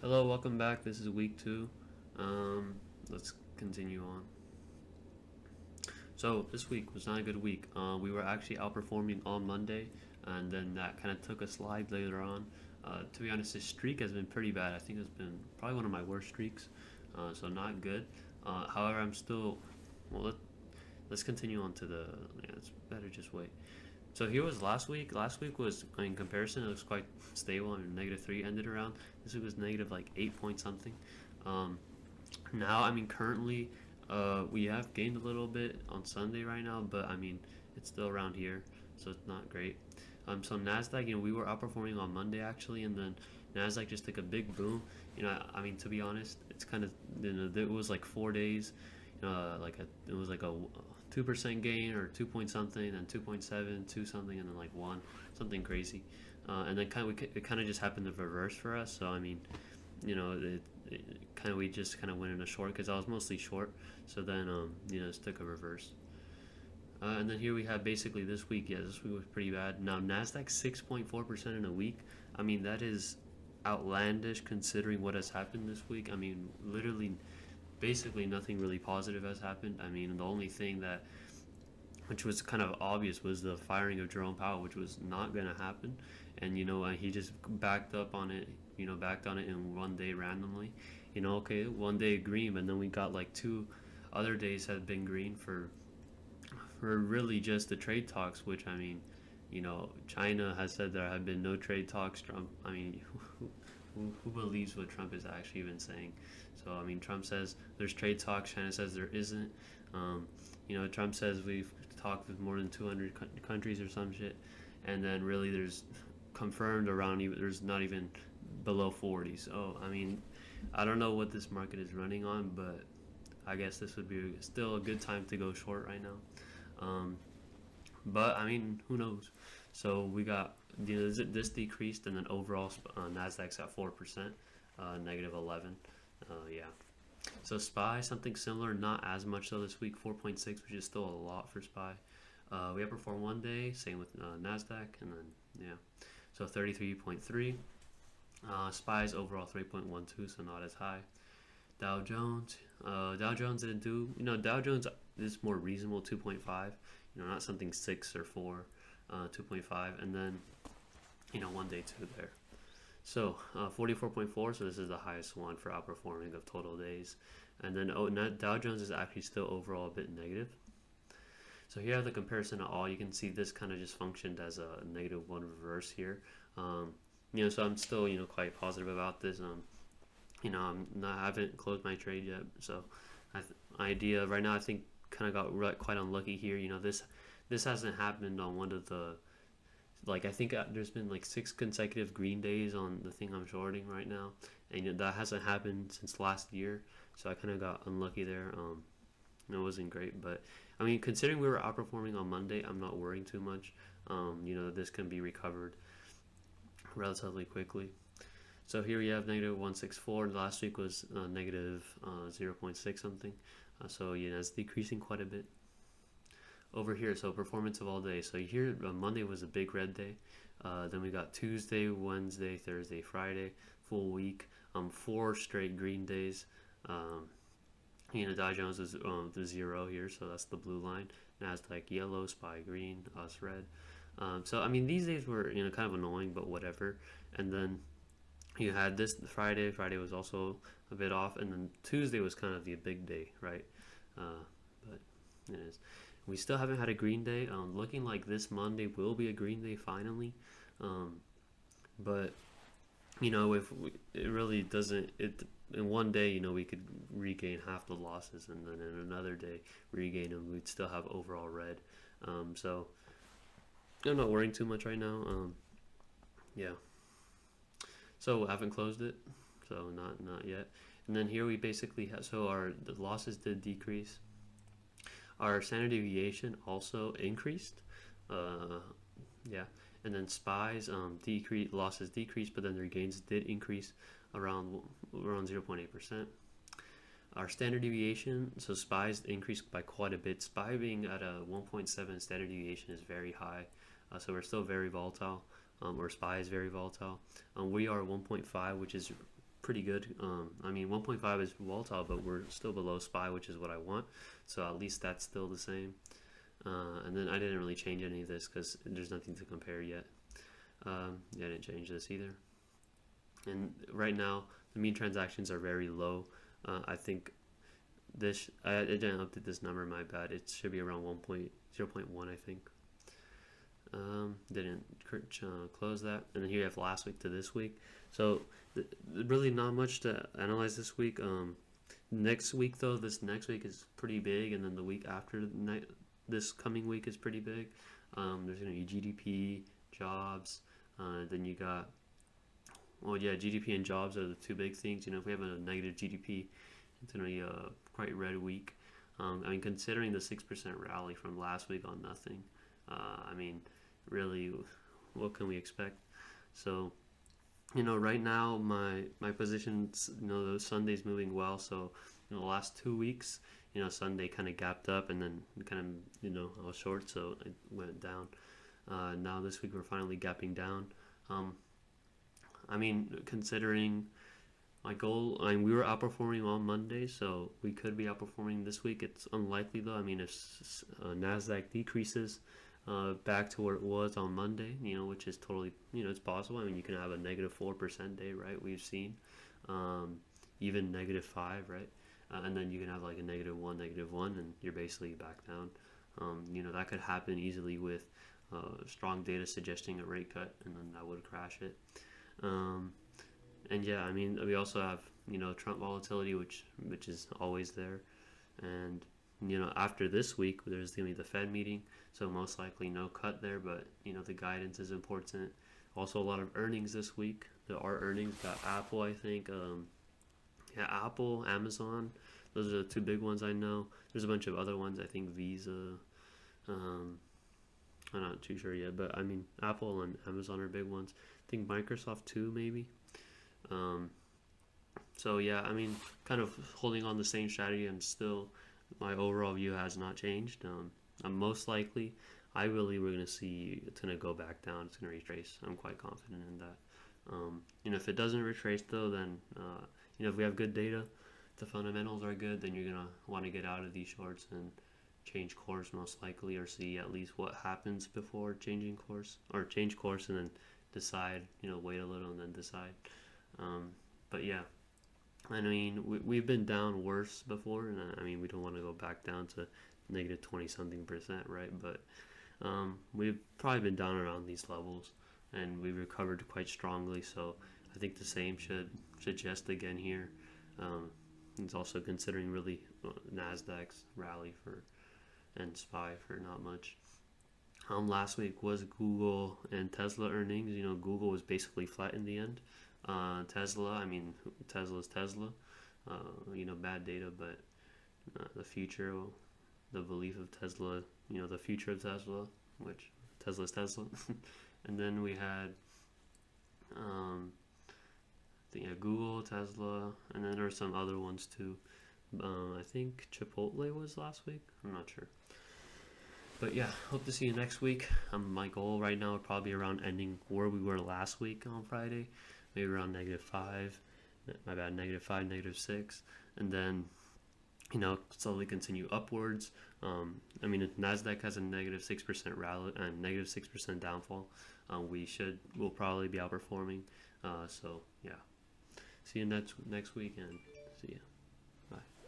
Hello, welcome back. This is week two. Let's continue on. So this week was not a good week. We were actually outperforming on Monday, and then that kind of took a slide later on. To be honest, this streak has been pretty bad. I think it's been probably one of my worst streaks, so not good. However, I'm still well. Let's continue on to the. Yeah, it's better just wait. So here was last week. Last week was, in comparison, it was quite stable. I mean, -3 ended around. This week was negative like 8 point something. Um, Now, I mean, currently, we have gained a little bit on Sunday right now, but I mean, it's still around here, so it's not great. So Nasdaq, we were outperforming on Monday actually, and then Nasdaq just took a big boom. I mean, to be honest, it's kind of it was like 4 days, it was like a 2% gain or 2 point something, and 2.7, 2 something, and then like one something crazy, and then it kind of just happened to reverse for us. So I mean, it kind of we just kind of went in a short because I was mostly short. So then just took a reverse. And then here we have basically this week. Yeah, this week was pretty bad. Now Nasdaq 6.4% in a week. I mean that is outlandish considering what has happened this week. I mean literally, basically nothing really positive has happened. I mean the only thing that which was kind of obvious was the firing of Jerome Powell, which was not going to happen, and he just backed up on it. Backed on it in one day randomly. Okay, one day green, and then we got like 2 other days had been green for really just the trade talks. Which I mean, China has said there have been no trade talks. Trump, I mean, who believes what Trump is actually even saying? So I mean, Trump says there's trade talks. China says there isn't. Trump says we've talked with more than 200 countries or some shit, and then really there's confirmed around even there's not even below 40. So I mean, I don't know what this market is running on, but I guess this would be still a good time to go short right now. Um, but I mean, who knows? So we got this decreased, and then overall Nasdaq's at 4%, -11. Yeah. So SPY something similar, not as much though this week, 4.6, which is still a lot for SPY. We outperformed one day, same with Nasdaq, and then yeah, so 33.3. SPY's overall 3.12, so not as high. Dow Jones didn't do. Dow Jones is more reasonable, 2.5. Not something 6 or 4, 2.5, and then one day two there. So 44.4. So this is the highest one for outperforming of total days, and then Dow Jones is actually still overall a bit negative. So here I have the comparison of all. You can see this kind of just functioned as a -1 reverse here. So I'm still quite positive about this. I haven't closed my trade yet, so idea right now I think kind of got quite unlucky here. This hasn't happened on one of the I think there's been like 6 consecutive green days on the thing I'm shorting right now, and that hasn't happened since last year. So I kind of got unlucky there. It wasn't great, but I mean, considering we were outperforming on Monday, I'm not worrying too much. This can be recovered relatively quickly. So here we have -164. Last week was negative 0.6 something. So it's decreasing quite a bit. Over here, so performance of all day. So here, Monday was a big red day. Then we got Tuesday, Wednesday, Thursday, Friday, full week. 4 straight green days. Dow Jones is the 0 here, so that's the blue line. Nasdaq yellow, SPY green, us red. So I mean, these days were kind of annoying, but whatever. And then you had this Friday. Friday was also a bit off, and then Tuesday was kind of the big day, right? But it is. We still haven't had a green day. Looking like this Monday will be a green day finally, but if it really doesn't, in one day, we could regain half the losses, and then in another day regain them. We'd still have overall red. So I'm not worrying too much right now. Yeah. So I haven't closed it, so not yet. And then here we basically have, so the losses did decrease. Our standard deviation also increased. Yeah, and then SPY's losses decreased, but then their gains did increase around 0.8%. Our standard deviation, so SPY's increased by quite a bit. SPY being at a 1.7 standard deviation is very high, so we're still very volatile. Or SPY is very volatile. We are 1.5, which is pretty good. I mean, 1.5 is volatile, but we're still below SPY, which is what I want. So at least that's still the same. And then I didn't really change any of this because there's nothing to compare yet. Yeah, I didn't change this either. And right now, the mean transactions are very low. I think I didn't update this number, my bad. It should be around 0.1, I think. Didn't close that. And then here you have last week to this week. So really not much to analyze this week. Next week though, this next week is pretty big, and then the week after this coming week is pretty big. There's going to be GDP, jobs, then you got, well, yeah, GDP and jobs are the two big things. You know, if we have a negative GDP, it's going to be a quite red week. I mean, considering the 6% rally from last week on nothing, I mean, really, what can we expect? So, you know, right now my positions, you know, the Sunday's moving well. So, you know, the last 2 weeks, you know, Sunday kind of gapped up, and then kind of, you know, I was short, so it went down. Now this week we're finally gapping down. I mean, considering my goal, I mean, we were outperforming on Monday, so we could be outperforming this week. It's unlikely though. I mean, if Nasdaq decreases back to where it was on Monday, you know, which is totally, you know, it's possible. I mean, you can have a -4% day, right? We've seen even -5, right? And then you can have like a -1, -1, and you're basically back down. You know, that could happen easily with strong data suggesting a rate cut, and then that would crash it. And yeah, I mean, we also have, you know, Trump volatility, which is always there. And, you know, after this week, there's going to be the Fed meeting, so most likely no cut there, but, you know, the guidance is important. Also, a lot of earnings this week. There are earnings. Got Apple, I think. Yeah, Apple, Amazon. Those are the two big ones I know. There's a bunch of other ones. I think Visa. I'm not too sure yet, but I mean, Apple and Amazon are big ones. I think Microsoft too, maybe. So yeah, I mean, kind of holding on the same strategy, and still, my overall view has not changed. I'm most likely, I believe we're gonna see it's gonna go back down. It's gonna retrace. I'm quite confident in that. You know, if it doesn't retrace though, then you know, if we have good data, the fundamentals are good, then you're gonna want to get out of these shorts and change course most likely, or see at least what happens before changing course, or change course and then decide. You know, wait a little and then decide. But yeah, I mean, we've been down worse before, and I mean, we don't want to go back down to -20 something percent, right? But we've probably been down around these levels, and we recovered quite strongly. So I think the same should suggest again here. It's also considering really Nasdaq's rally and SPY for not much. Last week was Google and Tesla earnings. You know, Google was basically flat in the end. Tesla, I mean, Tesla's Tesla. You know, bad data, but the future, the belief of Tesla, you know, the future of Tesla, which Tesla's Tesla. And then we had, Google, Tesla, and then there were some other ones too. I think Chipotle was last week. I'm not sure. But yeah, hope to see you next week. My goal right now would probably be around ending where we were last week on Friday, maybe around -5. My bad, -5, -6, and then, you know, slowly continue upwards. I mean, if Nasdaq has a -6% rally and -6% downfall, we'll probably be outperforming. So yeah, see you next week, and see ya.